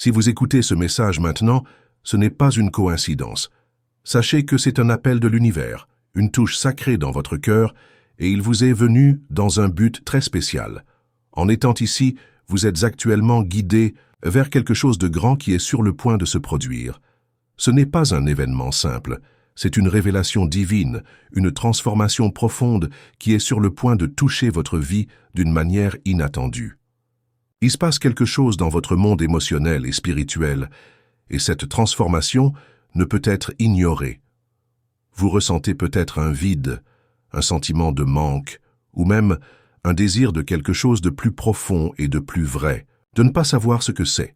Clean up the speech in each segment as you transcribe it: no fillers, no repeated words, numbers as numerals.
Si vous écoutez ce message maintenant, ce n'est pas une coïncidence. Sachez que c'est un appel de l'univers, une touche sacrée dans votre cœur, et il vous est venu dans un but très spécial. En étant ici, vous êtes actuellement guidé vers quelque chose de grand qui est sur le point de se produire. Ce n'est pas un événement simple, c'est une révélation divine, une transformation profonde qui est sur le point de toucher votre vie d'une manière inattendue. Il se passe quelque chose dans votre monde émotionnel et spirituel, et cette transformation ne peut être ignorée. Vous ressentez peut-être un vide, un sentiment de manque, ou même un désir de quelque chose de plus profond et de plus vrai, de ne pas savoir ce que c'est.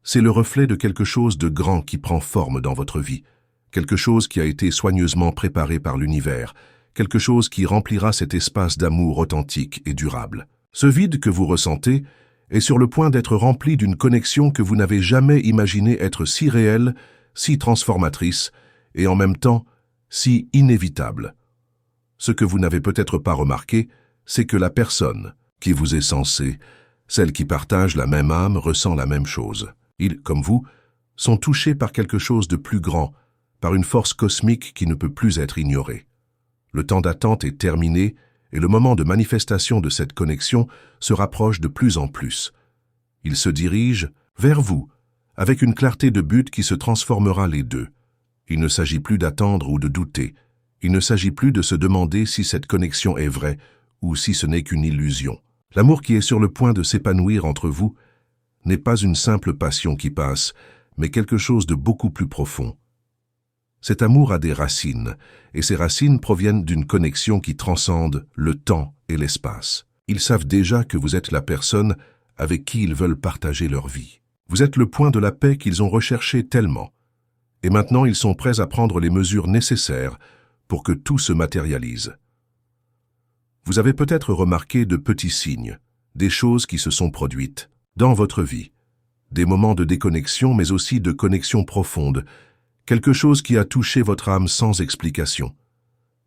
C'est le reflet de quelque chose de grand qui prend forme dans votre vie, quelque chose qui a été soigneusement préparé par l'univers, quelque chose qui remplira cet espace d'amour authentique et durable. Ce vide que vous ressentez est sur le point d'être rempli d'une connexion que vous n'avez jamais imaginé être si réelle, si transformatrice, et en même temps si inévitable. Ce que vous n'avez peut-être pas remarqué, c'est que la personne qui vous est censée, celle qui partage la même âme, ressent la même chose. Ils, comme vous, sont touchés par quelque chose de plus grand, par une force cosmique qui ne peut plus être ignorée. Le temps d'attente est terminé et le moment de manifestation de cette connexion se rapproche de plus en plus. Il se dirige vers vous, avec une clarté de but qui se transformera les deux. Il ne s'agit plus d'attendre ou de douter. Il ne s'agit plus de se demander si cette connexion est vraie ou si ce n'est qu'une illusion. L'amour qui est sur le point de s'épanouir entre vous n'est pas une simple passion qui passe, mais quelque chose de beaucoup plus profond. Cet amour a des racines, et ces racines proviennent d'une connexion qui transcende le temps et l'espace. Ils savent déjà que vous êtes la personne avec qui ils veulent partager leur vie. Vous êtes le point de la paix qu'ils ont recherché tellement. Et maintenant, ils sont prêts à prendre les mesures nécessaires pour que tout se matérialise. Vous avez peut-être remarqué de petits signes, des choses qui se sont produites dans votre vie, des moments de déconnexion mais aussi de connexion profonde, quelque chose qui a touché votre âme sans explication.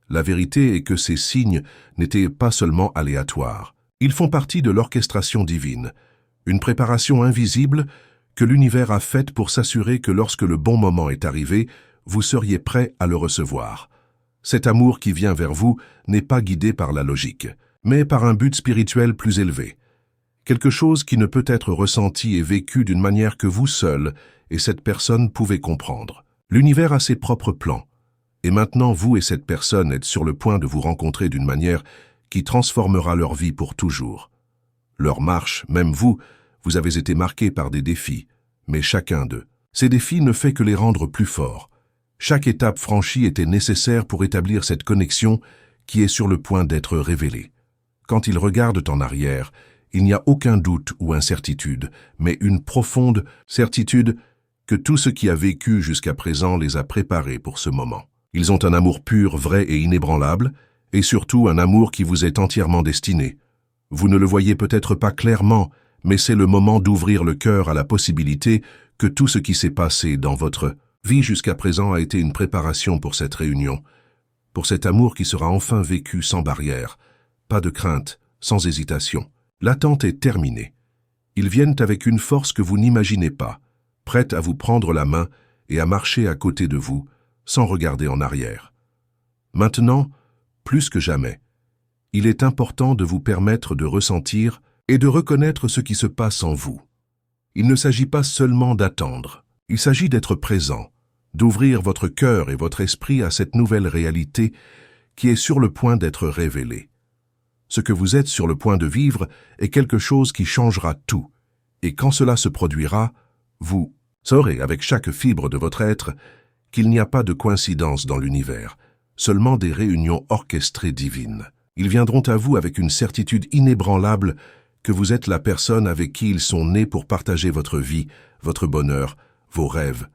La vérité est que ces signes n'étaient pas seulement aléatoires. Ils font partie de l'orchestration divine, une préparation invisible que l'univers a faite pour s'assurer que lorsque le bon moment est arrivé, vous seriez prêt à le recevoir. Cet amour qui vient vers vous n'est pas guidé par la logique, mais par un but spirituel plus élevé. Quelque chose qui ne peut être ressenti et vécu d'une manière que vous seul et cette personne pouvez comprendre. L'univers a ses propres plans, et maintenant vous et cette personne êtes sur le point de vous rencontrer d'une manière qui transformera leur vie pour toujours. Leur marche, même vous avez été marqués par des défis, mais chacun d'eux. Ces défis ne fait que les rendre plus forts. Chaque étape franchie était nécessaire pour établir cette connexion qui est sur le point d'être révélée. Quand ils regardent en arrière, il n'y a aucun doute ou incertitude, mais une profonde certitude que tout ce qui a vécu jusqu'à présent les a préparés pour ce moment. Ils ont un amour pur, vrai et inébranlable, et surtout un amour qui vous est entièrement destiné. Vous ne le voyez peut-être pas clairement, mais c'est le moment d'ouvrir le cœur à la possibilité que tout ce qui s'est passé dans votre vie jusqu'à présent a été une préparation pour cette réunion, pour cet amour qui sera enfin vécu sans barrière, pas de crainte, sans hésitation. L'attente est terminée. Ils viennent avec une force que vous n'imaginez pas, prête à vous prendre la main et à marcher à côté de vous, sans regarder en arrière. Maintenant, plus que jamais, il est important de vous permettre de ressentir et de reconnaître ce qui se passe en vous. Il ne s'agit pas seulement d'attendre, il s'agit d'être présent, d'ouvrir votre cœur et votre esprit à cette nouvelle réalité qui est sur le point d'être révélée. Ce que vous êtes sur le point de vivre est quelque chose qui changera tout, et quand cela se produira, vous saurez avec chaque fibre de votre être qu'il n'y a pas de coïncidence dans l'univers, seulement des réunions orchestrées divines. Ils viendront à vous avec une certitude inébranlable que vous êtes la personne avec qui ils sont nés pour partager votre vie, votre bonheur, vos rêves.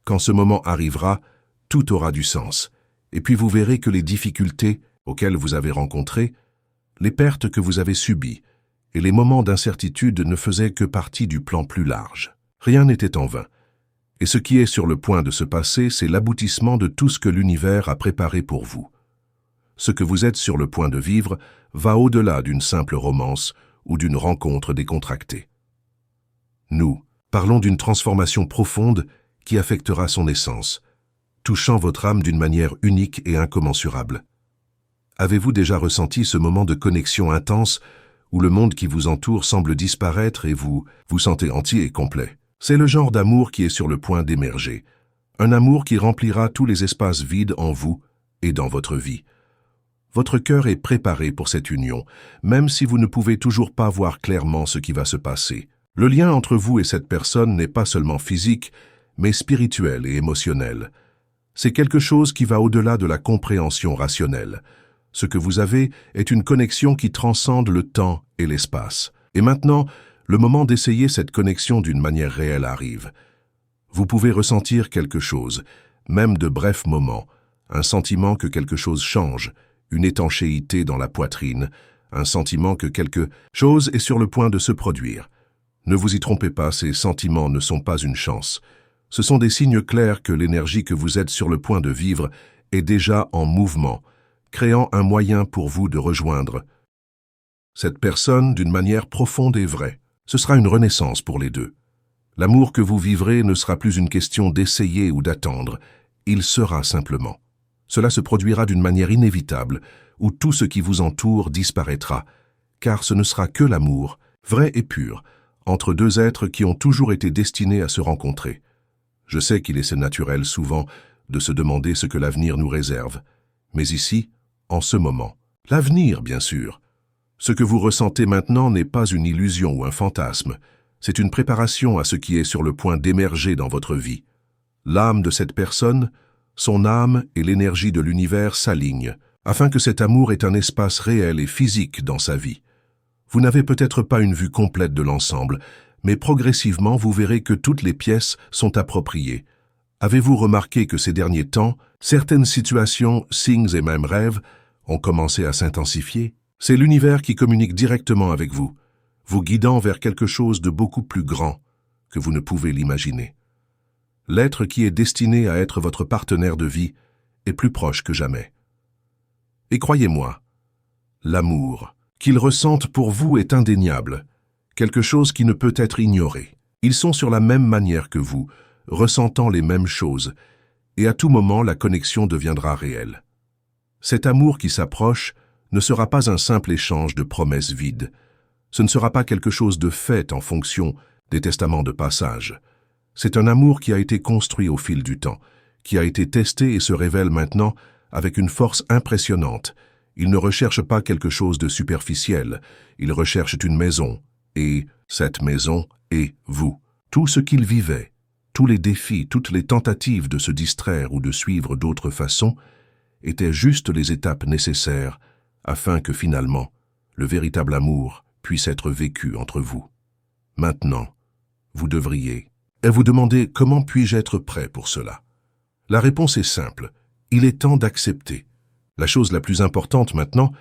Quand ce moment arrivera, tout aura du sens, et puis vous verrez que les difficultés auxquelles vous avez rencontré, les pertes que vous avez subies et les moments d'incertitude ne faisaient que partie du plan plus large. Rien n'était en vain. Et ce qui est sur le point de se passer, c'est l'aboutissement de tout ce que l'univers a préparé pour vous. Ce que vous êtes sur le point de vivre va au-delà d'une simple romance ou d'une rencontre décontractée. Nous, Parlons d'une transformation profonde qui affectera son essence, touchant votre âme d'une manière unique et incommensurable. Avez-vous déjà ressenti ce moment de connexion intense où le monde qui vous entoure semble disparaître et vous vous sentez entier et complet? C'est le genre d'amour qui est sur le point d'émerger, un amour qui remplira tous les espaces vides en vous et dans votre vie. Votre cœur est préparé pour cette union, même si vous ne pouvez toujours pas voir clairement ce qui va se passer. Le lien entre vous et cette personne n'est pas seulement physique, mais spirituel et émotionnel. C'est quelque chose qui va au-delà de la compréhension rationnelle. Ce que vous avez est une connexion qui transcende le temps et l'espace. Et maintenant, le moment d'essayer cette connexion d'une manière réelle arrive. Vous pouvez ressentir quelque chose, même de brefs moments, un sentiment que quelque chose change, une étanchéité dans la poitrine, un sentiment que quelque chose est sur le point de se produire. Ne vous y trompez pas, ces sentiments ne sont pas une chance. Ce sont des signes clairs que l'énergie que vous êtes sur le point de vivre est déjà en mouvement, créant un moyen pour vous de rejoindre cette personne d'une manière profonde et vraie. Ce sera une renaissance pour les deux. L'amour que vous vivrez ne sera plus une question d'essayer ou d'attendre, il sera simplement. Cela se produira d'une manière inévitable, où tout ce qui vous entoure disparaîtra, car ce ne sera que l'amour, vrai et pur, entre deux êtres qui ont toujours été destinés à se rencontrer. Je sais qu'il est naturel souvent de se demander ce que l'avenir nous réserve, mais ici, en ce moment, l'avenir bien sûr. Ce que vous ressentez maintenant n'est pas une illusion ou un fantasme, c'est une préparation à ce qui est sur le point d'émerger dans votre vie. L'âme de cette personne, son âme et l'énergie de l'univers s'alignent, afin que cet amour ait un espace réel et physique dans sa vie. Vous n'avez peut-être pas une vue complète de l'ensemble, mais progressivement vous verrez que toutes les pièces sont appropriées. Avez-vous remarqué que ces derniers temps, certaines situations, signes et même rêves ont commencé à s'intensifier? C'est l'univers qui communique directement avec vous, vous guidant vers quelque chose de beaucoup plus grand que vous ne pouvez l'imaginer. L'être qui est destiné à être votre partenaire de vie est plus proche que jamais. Et croyez-moi, l'amour qu'ils ressentent pour vous est indéniable, quelque chose qui ne peut être ignoré. Ils sont sur la même manière que vous, ressentant les mêmes choses, et à tout moment la connexion deviendra réelle. Cet amour qui s'approche ne sera pas un simple échange de promesses vides. Ce ne sera pas quelque chose de fait en fonction des testaments de passage. C'est un amour qui a été construit au fil du temps, qui a été testé et se révèle maintenant avec une force impressionnante. Ils ne recherchent pas quelque chose de superficiel, ils recherchent une maison, et cette maison est vous. Tout ce qu'ils vivaient, tous les défis, toutes les tentatives de se distraire ou de suivre d'autres façons, étaient juste les étapes nécessaires afin que finalement, le véritable amour puisse être vécu entre vous. Maintenant, vous devriez. Et vous demandez comment puis-je être prêt pour cela? La réponse est simple, il est temps d'accepter. La chose la plus importante maintenant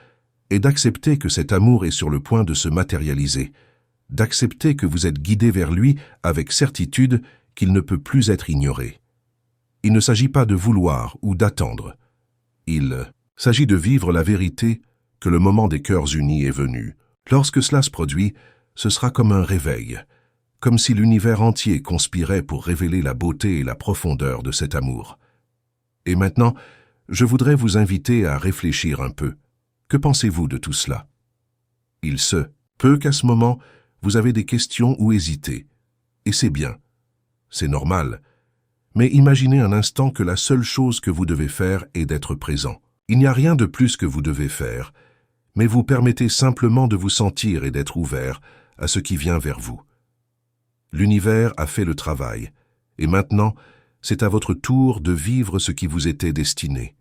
est d'accepter que cet amour est sur le point de se matérialiser, d'accepter que vous êtes guidé vers lui avec certitude qu'il ne peut plus être ignoré. Il ne s'agit pas de vouloir ou d'attendre. Il s'agit de vivre la vérité que le moment des cœurs unis est venu. Lorsque cela se produit, ce sera comme un réveil, comme si l'univers entier conspirait pour révéler la beauté et la profondeur de cet amour. Et maintenant, je voudrais vous inviter à réfléchir un peu. Que pensez-vous de tout cela? Il se peut qu'à ce moment, vous avez des questions ou hésitez. Et c'est bien. C'est normal. Mais imaginez un instant que la seule chose que vous devez faire est d'être présent. Il n'y a rien de plus que vous devez faire, mais vous permettez simplement de vous sentir et d'être ouvert à ce qui vient vers vous. L'univers a fait le travail, et maintenant, c'est à votre tour de vivre ce qui vous était destiné.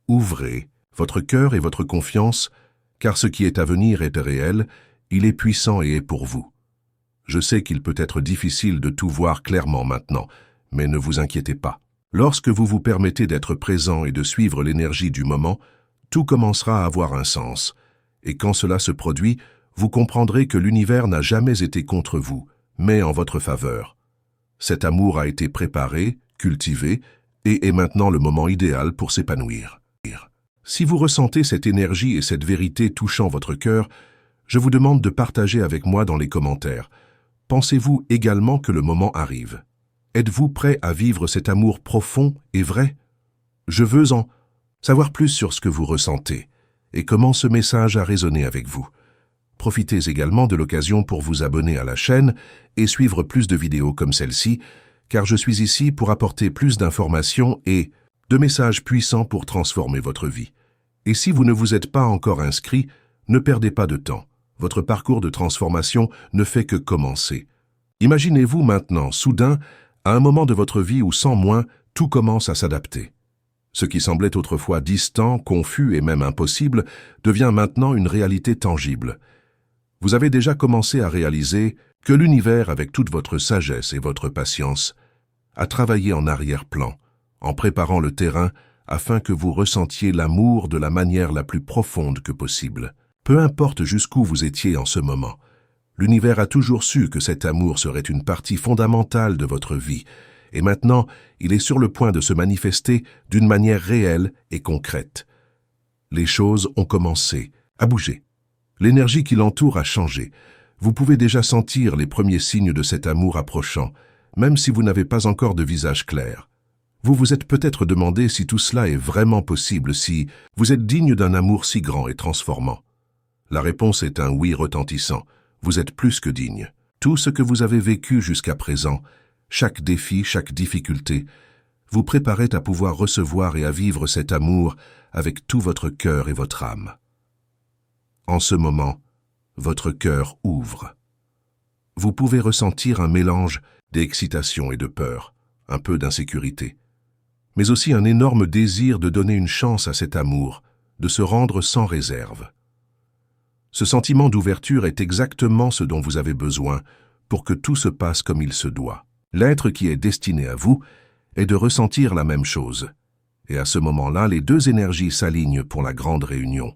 Ouvrez votre cœur et votre confiance, car ce qui est à venir est réel, il est puissant et est pour vous. Je sais qu'il peut être difficile de tout voir clairement maintenant, mais ne vous inquiétez pas. Lorsque vous vous permettez d'être présent et de suivre l'énergie du moment, tout commencera à avoir un sens. Et quand cela se produit, vous comprendrez que l'univers n'a jamais été contre vous, mais en votre faveur. Cet amour a été préparé, cultivé, et est maintenant le moment idéal pour s'épanouir. Si vous ressentez cette énergie et cette vérité touchant votre cœur, je vous demande de partager avec moi dans les commentaires. pensez-vous également que le moment arrive? Êtes-vous prêt à vivre cet amour profond et vrai? Je veux en savoir plus sur ce que vous ressentez et comment ce message a résonné avec vous. Profitez également de l'occasion pour vous abonner à la chaîne et suivre plus de vidéos comme celle-ci, car je suis ici pour apporter plus d'informations et de messages puissants pour transformer votre vie. Et si vous ne vous êtes pas encore inscrit, ne perdez pas de temps. Votre parcours de transformation ne fait que commencer. Imaginez-vous maintenant, soudain, à un moment de votre vie où sans moins, tout commence à s'adapter. Ce qui semblait autrefois distant, confus et même impossible devient maintenant une réalité tangible. Vous avez déjà commencé à réaliser que l'univers, avec toute votre sagesse et votre patience, a travaillé en arrière-plan, en préparant le terrain afin que vous ressentiez l'amour de la manière la plus profonde que possible. Peu importe jusqu'où vous étiez en ce moment, l'univers a toujours su que cet amour serait une partie fondamentale de votre vie, et maintenant, il est sur le point de se manifester d'une manière réelle et concrète. Les choses ont commencé à bouger. L'énergie qui l'entoure a changé. Vous pouvez déjà sentir les premiers signes de cet amour approchant, même si vous n'avez pas encore de visage clair. Vous vous êtes peut-être demandé si tout cela est vraiment possible, si vous êtes digne d'un amour si grand et transformant. La réponse est un oui retentissant. Vous êtes plus que digne. Tout ce que vous avez vécu jusqu'à présent, chaque défi, chaque difficulté, vous préparait à pouvoir recevoir et à vivre cet amour avec tout votre cœur et votre âme. En ce moment, votre cœur ouvre. Vous pouvez ressentir un mélange d'excitation et de peur, un peu d'insécurité, mais aussi un énorme désir de donner une chance à cet amour, de se rendre sans réserve. Ce sentiment d'ouverture est exactement ce dont vous avez besoin pour que tout se passe comme il se doit. L'être qui est destiné à vous est de ressentir la même chose. Et à ce moment-là, les deux énergies s'alignent pour la grande réunion.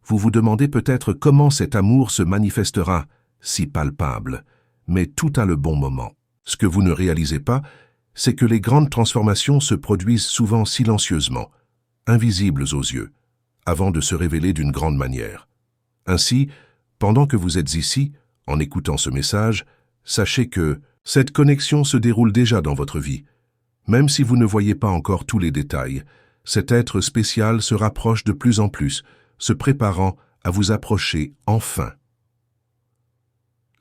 Vous vous demandez peut-être comment cet amour se manifestera, si palpable, mais tout a le bon moment. Ce que vous ne réalisez pas, c'est que les grandes transformations se produisent souvent silencieusement, invisibles aux yeux, avant de se révéler d'une grande manière. Ainsi, pendant que vous êtes ici, en écoutant ce message, sachez que cette connexion se déroule déjà dans votre vie. Même si vous ne voyez pas encore tous les détails, cet être spécial se rapproche de plus en plus, se préparant à vous approcher enfin.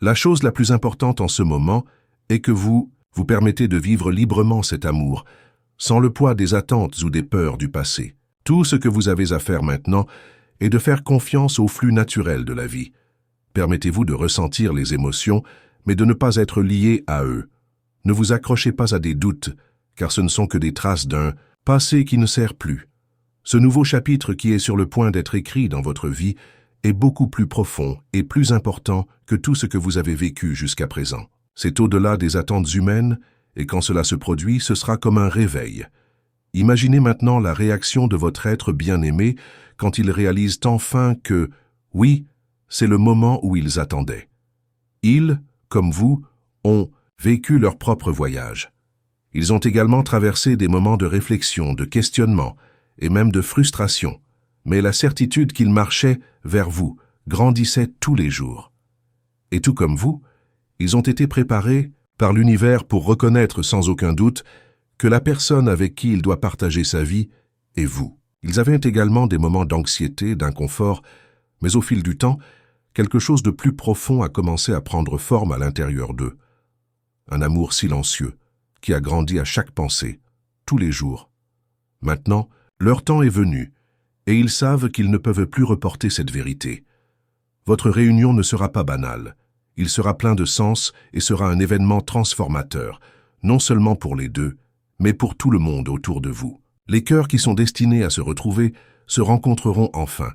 La chose la plus importante en ce moment est que vous permettez de vivre librement cet amour, sans le poids des attentes ou des peurs du passé. Tout ce que vous avez à faire maintenant est de faire confiance au flux naturel de la vie. Permettez-vous de ressentir les émotions, mais de ne pas être lié à eux. Ne vous accrochez pas à des doutes, car ce ne sont que des traces d'un passé qui ne sert plus. Ce nouveau chapitre qui est sur le point d'être écrit dans votre vie est beaucoup plus profond et plus important que tout ce que vous avez vécu jusqu'à présent. C'est au-delà des attentes humaines, et quand cela se produit, ce sera comme un réveil. Imaginez maintenant la réaction de votre être bien-aimé quand ils réalisent enfin que, oui, c'est le moment où ils attendaient. Ils, comme vous, ont vécu leur propre voyage. Ils ont également traversé des moments de réflexion, de questionnement et même de frustration, mais la certitude qu'ils marchaient vers vous grandissait tous les jours. Et tout comme vous, ils ont été préparés par l'univers pour reconnaître sans aucun doute que la personne avec qui il doit partager sa vie est vous. Ils avaient également des moments d'anxiété, d'inconfort, mais au fil du temps, quelque chose de plus profond a commencé à prendre forme à l'intérieur d'eux. Un amour silencieux, qui a grandi à chaque pensée, tous les jours. Maintenant, leur temps est venu, et ils savent qu'ils ne peuvent plus reporter cette vérité. Votre réunion ne sera pas banale. Il sera plein de sens et sera un événement transformateur, non seulement pour les deux, mais pour tout le monde autour de vous. Les cœurs qui sont destinés à se retrouver se rencontreront enfin,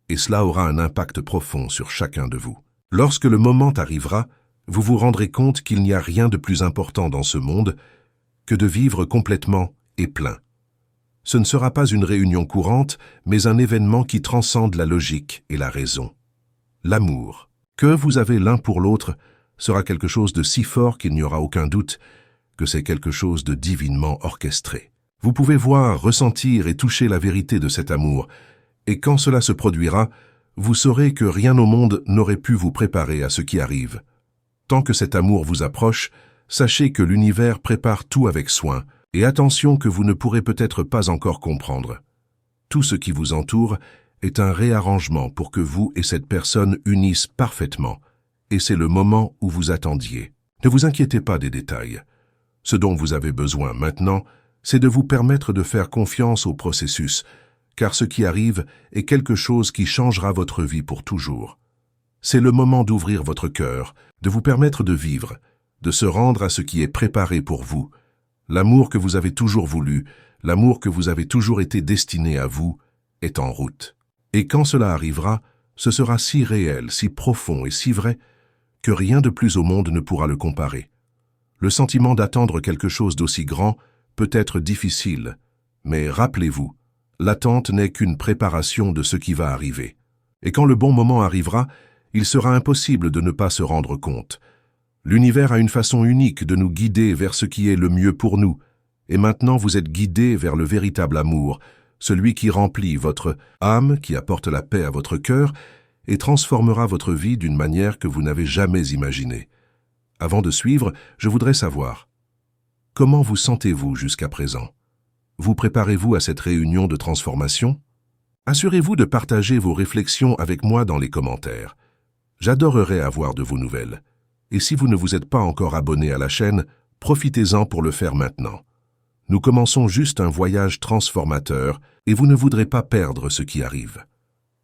et cela aura un impact profond sur chacun de vous. Lorsque le moment arrivera, vous vous rendrez compte qu'il n'y a rien de plus important dans ce monde que de vivre complètement et plein. Ce ne sera pas une réunion courante, mais un événement qui transcende la logique et la raison. L'amour que vous avez l'un pour l'autre sera quelque chose de si fort qu'il n'y aura aucun doute que c'est quelque chose de divinement orchestré. Vous pouvez voir, ressentir et toucher la vérité de cet amour, et quand cela se produira, vous saurez que rien au monde n'aurait pu vous préparer à ce qui arrive. Tant que cet amour vous approche, sachez que l'univers prépare tout avec soin, et attention que vous ne pourrez peut-être pas encore comprendre. Tout ce qui vous entoure est un réarrangement pour que vous et cette personne unissent parfaitement, et c'est le moment où vous attendiez. Ne vous inquiétez pas des détails. Ce dont vous avez besoin maintenant, c'est de vous permettre de faire confiance au processus, car ce qui arrive est quelque chose qui changera votre vie pour toujours. C'est le moment d'ouvrir votre cœur, de vous permettre de vivre, de se rendre à ce qui est préparé pour vous. L'amour que vous avez toujours voulu, l'amour que vous avez toujours été destiné à vous, est en route. Et quand cela arrivera, ce sera si réel, si profond et si vrai, que rien de plus au monde ne pourra le comparer. Le sentiment d'attendre quelque chose d'aussi grand peut être difficile, mais rappelez-vous, l'attente n'est qu'une préparation de ce qui va arriver. Et quand le bon moment arrivera, il sera impossible de ne pas se rendre compte. L'univers a une façon unique de nous guider vers ce qui est le mieux pour nous, et maintenant vous êtes guidés vers le véritable amour, celui qui remplit votre âme, qui apporte la paix à votre cœur, et transformera votre vie d'une manière que vous n'avez jamais imaginée. Avant de suivre, je voudrais savoir, comment vous sentez-vous jusqu'à présent? Vous préparez-vous à cette réunion de transformation? Assurez-vous de partager vos réflexions avec moi dans les commentaires. J'adorerais avoir de vos nouvelles. Et si vous ne vous êtes pas encore abonné à la chaîne, profitez-en pour le faire maintenant. Nous commençons juste un voyage transformateur et vous ne voudrez pas perdre ce qui arrive.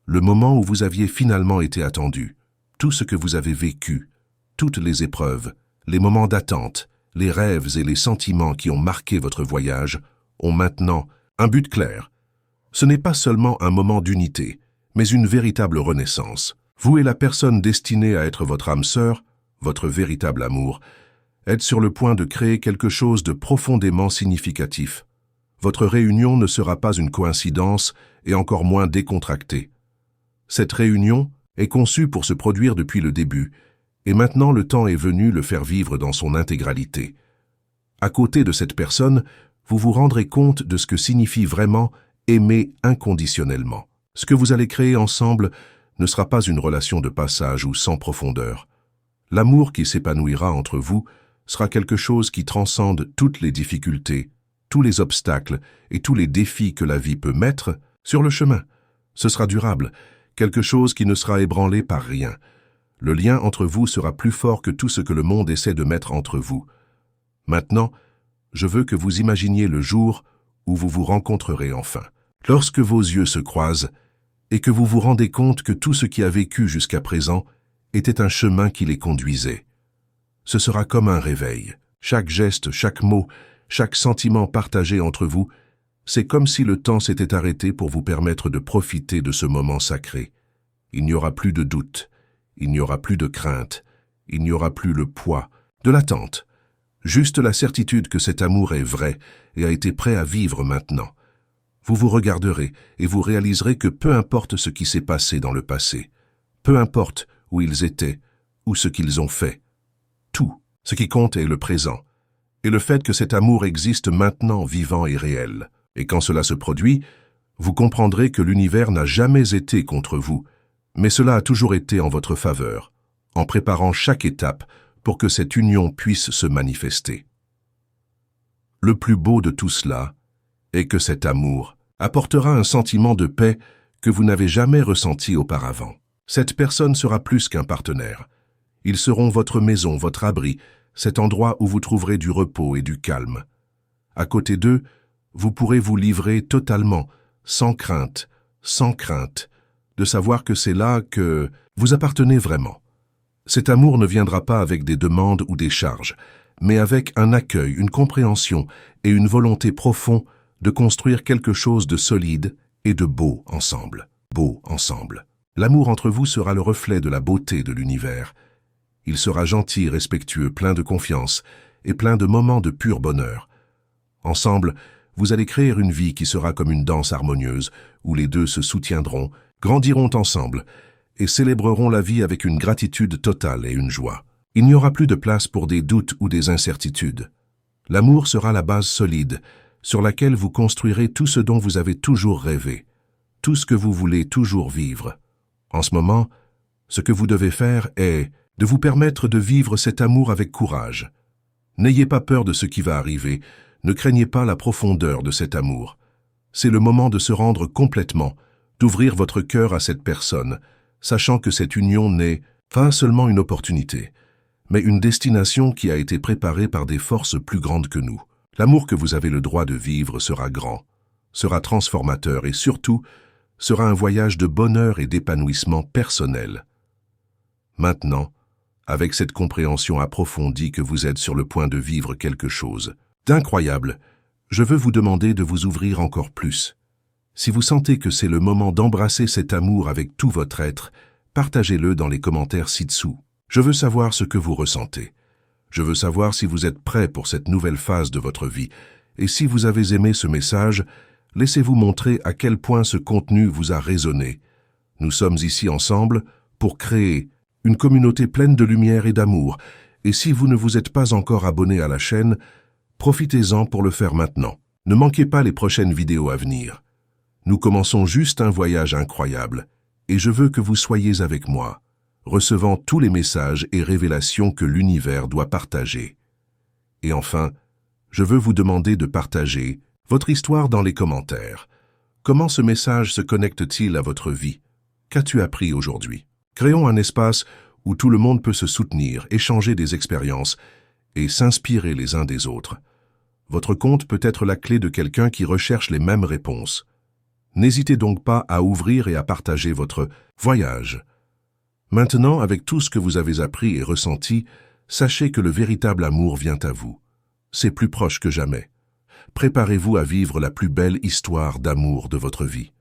Le moment où vous aviez finalement été attendu, tout ce que vous avez vécu, toutes les épreuves, les moments d'attente, les rêves et les sentiments qui ont marqué votre voyage ont maintenant un but clair. Ce n'est pas seulement un moment d'unité, mais une véritable renaissance. Vous et la personne destinée à être votre âme sœur, votre véritable amour, êtes sur le point de créer quelque chose de profondément significatif. Votre réunion ne sera pas une coïncidence et encore moins décontractée. Cette réunion est conçue pour se produire depuis le début, et maintenant le temps est venu le faire vivre dans son intégralité. À côté de cette personne, vous vous rendrez compte de ce que signifie vraiment aimer inconditionnellement. Ce que vous allez créer ensemble ne sera pas une relation de passage ou sans profondeur. L'amour qui s'épanouira entre vous sera quelque chose qui transcende toutes les difficultés, tous les obstacles et tous les défis que la vie peut mettre sur le chemin. Ce sera durable, quelque chose qui ne sera ébranlé par rien. Le lien entre vous sera plus fort que tout ce que le monde essaie de mettre entre vous. Maintenant, je veux que vous imaginiez le jour où vous vous rencontrerez enfin. Lorsque vos yeux se croisent et que vous vous rendez compte que tout ce qui a vécu jusqu'à présent était un chemin qui les conduisait. Ce sera comme un réveil. Chaque geste, chaque mot, chaque sentiment partagé entre vous, c'est comme si le temps s'était arrêté pour vous permettre de profiter de ce moment sacré. Il n'y aura plus de doute, il n'y aura plus de crainte, il n'y aura plus le poids de l'attente. Juste la certitude que cet amour est vrai et a été prêt à vivre maintenant. Vous vous regarderez et vous réaliserez que peu importe ce qui s'est passé dans le passé, peu importe où ils étaient ou ce qu'ils ont fait, tout, ce qui compte est le présent, et le fait que cet amour existe maintenant vivant et réel. Et quand cela se produit, vous comprendrez que l'univers n'a jamais été contre vous, mais cela a toujours été en votre faveur, en préparant chaque étape pour que cette union puisse se manifester. Le plus beau de tout cela est que cet amour apportera un sentiment de paix que vous n'avez jamais ressenti auparavant. Cette personne sera plus qu'un partenaire. Ils seront votre maison, votre abri, cet endroit où vous trouverez du repos et du calme. À côté d'eux, vous pourrez vous livrer totalement, sans crainte, de savoir que c'est là que vous appartenez vraiment. Cet amour ne viendra pas avec des demandes ou des charges, mais avec un accueil, une compréhension et une volonté profonde de construire quelque chose de solide et de beau ensemble. L'amour entre vous sera le reflet de la beauté de l'univers. Il sera gentil, respectueux, plein de confiance et plein de moments de pur bonheur. Ensemble, vous allez créer une vie qui sera comme une danse harmonieuse, où les deux se soutiendront, grandiront ensemble et célébreront la vie avec une gratitude totale et une joie. Il n'y aura plus de place pour des doutes ou des incertitudes. L'amour sera la base solide, sur laquelle vous construirez tout ce dont vous avez toujours rêvé, tout ce que vous voulez toujours vivre. En ce moment, ce que vous devez faire est de vous permettre de vivre cet amour avec courage. N'ayez pas peur de ce qui va arriver, ne craignez pas la profondeur de cet amour. C'est le moment de se rendre complètement, d'ouvrir votre cœur à cette personne, sachant que cette union n'est pas seulement une opportunité, mais une destination qui a été préparée par des forces plus grandes que nous. L'amour que vous avez le droit de vivre sera grand, sera transformateur et surtout sera un voyage de bonheur et d'épanouissement personnel. Maintenant, avec cette compréhension approfondie que vous êtes sur le point de vivre quelque chose d'incroyable, je veux vous demander de vous ouvrir encore plus. Si vous sentez que c'est le moment d'embrasser cet amour avec tout votre être, partagez-le dans les commentaires ci-dessous. Je veux savoir ce que vous ressentez. Je veux savoir si vous êtes prêt pour cette nouvelle phase de votre vie. Et si vous avez aimé ce message, laissez-vous montrer à quel point ce contenu vous a résonné. Nous sommes ici ensemble pour créer une communauté pleine de lumière et d'amour. Et si vous ne vous êtes pas encore abonné à la chaîne, profitez-en pour le faire maintenant. Ne manquez pas les prochaines vidéos à venir. Nous commençons juste un voyage incroyable, et je veux que vous soyez avec moi, recevant tous les messages et révélations que l'univers doit partager. Et enfin, je veux vous demander de partager votre histoire dans les commentaires. Comment ce message se connecte-t-il à votre vie? Qu'as-tu appris aujourd'hui? Créons un espace où tout le monde peut se soutenir, échanger des expériences et s'inspirer les uns des autres. Votre compte peut être la clé de quelqu'un qui recherche les mêmes réponses. N'hésitez donc pas à ouvrir et à partager votre voyage. Maintenant, avec tout ce que vous avez appris et ressenti, sachez que le véritable amour vient à vous. C'est plus proche que jamais. Préparez-vous à vivre la plus belle histoire d'amour de votre vie.